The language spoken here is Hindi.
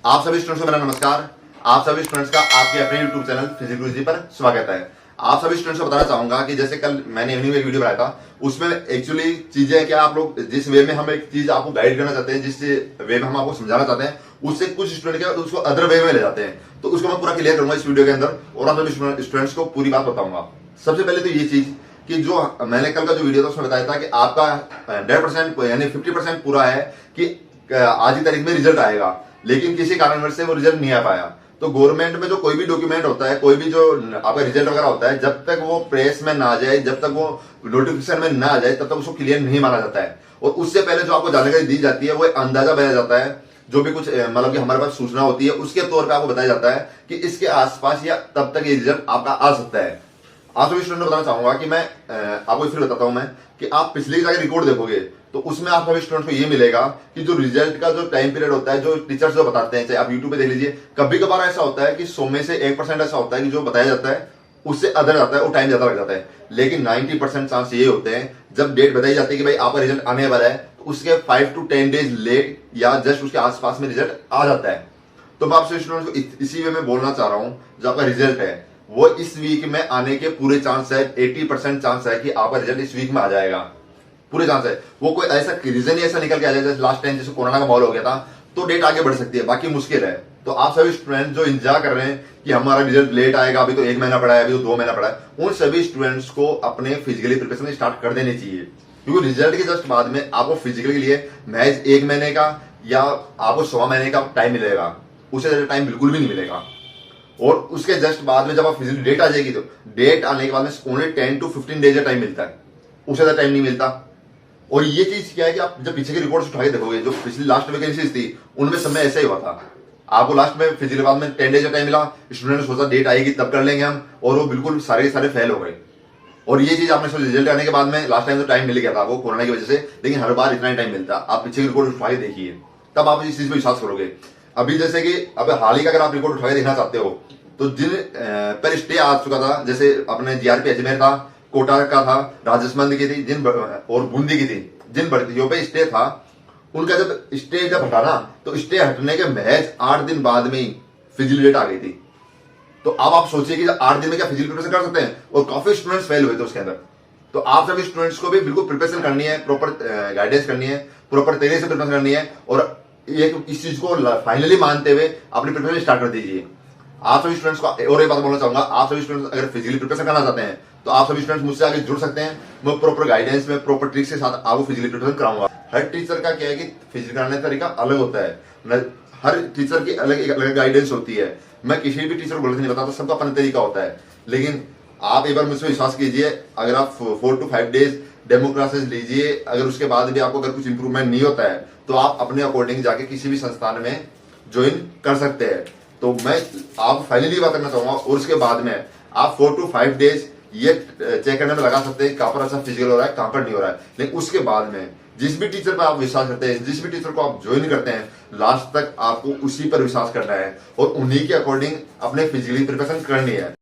आप सभी स्टूडेंट्स को मेरा नमस्कार। आप सभी स्टूडेंट्स का आपके अपने YouTube चैनल फिजिक्स गुरुजी पर स्वागत है। आप सभी स्टूडेंट्स को बताना चाहूंगा कि जैसे कल मैंने इवनिंग में एक वीडियो बनाया था, उसमें एक्चुअली चीजें क्या आप लोग जिस वे में हम एक चीज आपको गाइड करना चाहते हैं, जिस वे में हम आपको समझाना चाहते हैं, उससे कुछ स्टूडेंट क्या उसको अदर वे में ले जाते हैं। तो उसको मैं पूरा क्लियर करूंगा इस वीडियो के अंदर और आप सभी स्टूडेंट्स को पूरी बात बताऊंगा। सबसे पहले तो ये चीज कि जो मैंने कल का जो वीडियो था उसमें बताया था कि आपका 100% यानी 50% पूरा है कि आज की तारीख में रिजल्ट आएगा, लेकिन किसी कारणवश से वो रिजल्ट नहीं आ पाया। तो गवर्नमेंट में जो कोई भी डॉक्यूमेंट होता है, कोई भी जो आपका रिजल्ट वगैरह होता है, जब तक वो प्रेस में ना आ जाए, जब तक वो नोटिफिकेशन में ना आ जाए, तब तक उसको क्लियर नहीं माना जाता है। और उससे पहले जो आपको जानकारी दी जाती है वो अंदाजा बनाया जाता है, जो भी कुछ मतलब कि हमारे पास सूचना होती है उसके तौर पर आपको बताया जाता है कि इसके आसपास या तब तक ये रिजल्ट आपका आ सकता है। आप सभी स्टूडेंट को बताना चाहूंगा कि मैं आपको फिर बताता हूं मैं कि आप पिछले की जाकर रिकॉर्ड देखोगे तो उसमें आप सभी स्टूडेंट को ये मिलेगा कि जो रिजल्ट का जो टाइम पीरियड होता है, जो टीचर्स जो बताते हैं, चाहे आप यूट्यूब पे देख लीजिए, कभी कभार ऐसा होता है कि 100 में से 1% ऐसा होता है कि जो बताया जाता है उससे अदर आता है, वो टाइम ज्यादा लग जाता है। लेकिन 90% चांस ये होते हैं जब डेट बताई जाती है कि भाई आपका रिजल्ट आने वाला है, तो उसके 5 to 10 डेज लेट या जस्ट उसके आसपास में रिजल्ट आ जाता है। तो मैं आपसे स्टूडेंट को इसी वे में बोलना चाह रहा हूं, जो आपका रिजल्ट है वो इस वीक में आने के पूरे चांस है। 80% चांस है कि आपका रिजल्ट इस वीक में आ जाएगा, पूरे चांस है। वो कोई ऐसा रीजन ही ऐसा निकल के आ जाए जैसे लास्ट टाइम जैसे कोरोना का माहौल हो गया था, तो डेट आगे बढ़ सकती है, बाकी मुश्किल है। तो आप सभी स्टूडेंट जो इंतजार कर रहे हैं कि हमारा रिजल्ट लेट आएगा, अभी तो 1 महीना पड़ा है, अभी तो 2 महीना पड़ा है, उन सभी स्टूडेंट्स को अपने फिजिकली प्रिपरेशन स्टार्ट कर देनी चाहिए, क्योंकि रिजल्ट के जस्ट बाद में आपको फिजिकल के लिए महज 1 महीने का या आपको 1.25 महीने का टाइम मिलेगा, उससे ज्यादा टाइम बिल्कुल भी नहीं मिलेगा। और उसके जस्ट बाद में जब आप फिजिकल डेट आ जाएगी, तो डेट आने के बाद में ओनली 10 to 15 डेज का टाइम मिलता है, उससे ज्यादा टाइम नहीं मिलता। और ये चीज क्या है कि आप जब पीछे की रिकॉर्ड्स उठा के देखोगे, जो पिछली लास्ट वैकेंसीज थी उनमें समय ऐसा ही हुआ था। आपको लास्ट में फिजिकल बाद में 10 डेज का टाइम मिला, स्टूडेंट ने सोचा डेट आएगी तब कर लेंगे हम, और वो बिल्कुल सारे फेल हो गए। और ये चीज आपने सोचा रिजल्ट आने के बाद में, लास्ट टाइम तो टाइम मिल गया था आपको कोरोना की वजह से, लेकिन हर बार इतना ही टाइम मिलता। आप पीछे की रिकॉर्ड उठा के देखिए, तब आप इस चीज पर विश्वास करोगे। अभी जैसे कि अब हाल ही का अगर आप रिकॉर्ड उठा के देखना चाहते हो, तो जिन पर स्टे आ चुका था, जैसे अपने जीआरपी अजमेर था, कोटा का था, राजस्थान की थी, जिन और बूंदी की थी, जिन भर्तियों पे स्टे था, उनका जब हटा ना, तो स्टे हटने के महज 8 दिन बाद में ही फिजिकल डेट आ गई थी। तो अब आप सोचिए कि 8 दिन में क्या फिजिकल प्रिपरेशन कर सकते हैं, और काफी स्टूडेंट्स फेल हुए थे उसके अंदर। तो आप सभी स्टूडेंट्स को भी बिल्कुल प्रिपरेशन करनी है, प्रॉपर गाइडेंस करनी है, प्रॉपर तरीके से प्रिपरेशन करनी है, और एक इस चीज को फाइनली मानते हुए अपनी प्रिपरेशन स्टार्ट कर दीजिए। आप सभी स्टूडेंट्स को और एक बात बोलना चाहूंगा, आप सभी स्टूडेंट्स अगर फिजिकली प्रिपरेशन करना चाहते हैं तो आप सभी स्टूडेंट्स मुझसे आगे जुड़ सकते हैं। मैं प्रॉपर गाइडेंस में प्रॉपर ट्रिक्स के साथ आपको फिजिकली प्रिपरेशन कराऊंगा। हर टीचर का क्या है कि फिजिकल कराने का तरीका अलग होता है, हर टीचर की अलग अलग गाइडेंस होती है। मैं किसी भी टीचर को गलत नहीं बताता, सबका अपना तरीका होता है। लेकिन आप एक बार मुझसे विश्वास कीजिए, अगर आप 4 to 5 डेज डेमो क्लासेस लीजिए, अगर उसके बाद भी आपको अगर कुछ इंप्रूवमेंट नहीं होता है, तो आप अपने अकॉर्डिंग जाके किसी भी संस्थान में ज्वाइन कर सकते हैं। तो मैं आप फाइनली बात करना चाहूंगा, और उसके बाद में आप 4 to 5 डेज ये चेक करने में लगा सकते हैं कहां पर अच्छा फिजिकल हो रहा है, कहां पर नहीं हो रहा है। लेकिन उसके बाद में जिस भी टीचर पर आप विश्वास करते हैं, जिस भी टीचर को आप ज्वाइन करते हैं, लास्ट तक आपको उसी पर विश्वास करना है और उन्हीं के अकॉर्डिंग अपने फिजिकली प्रिपरेशन करनी है।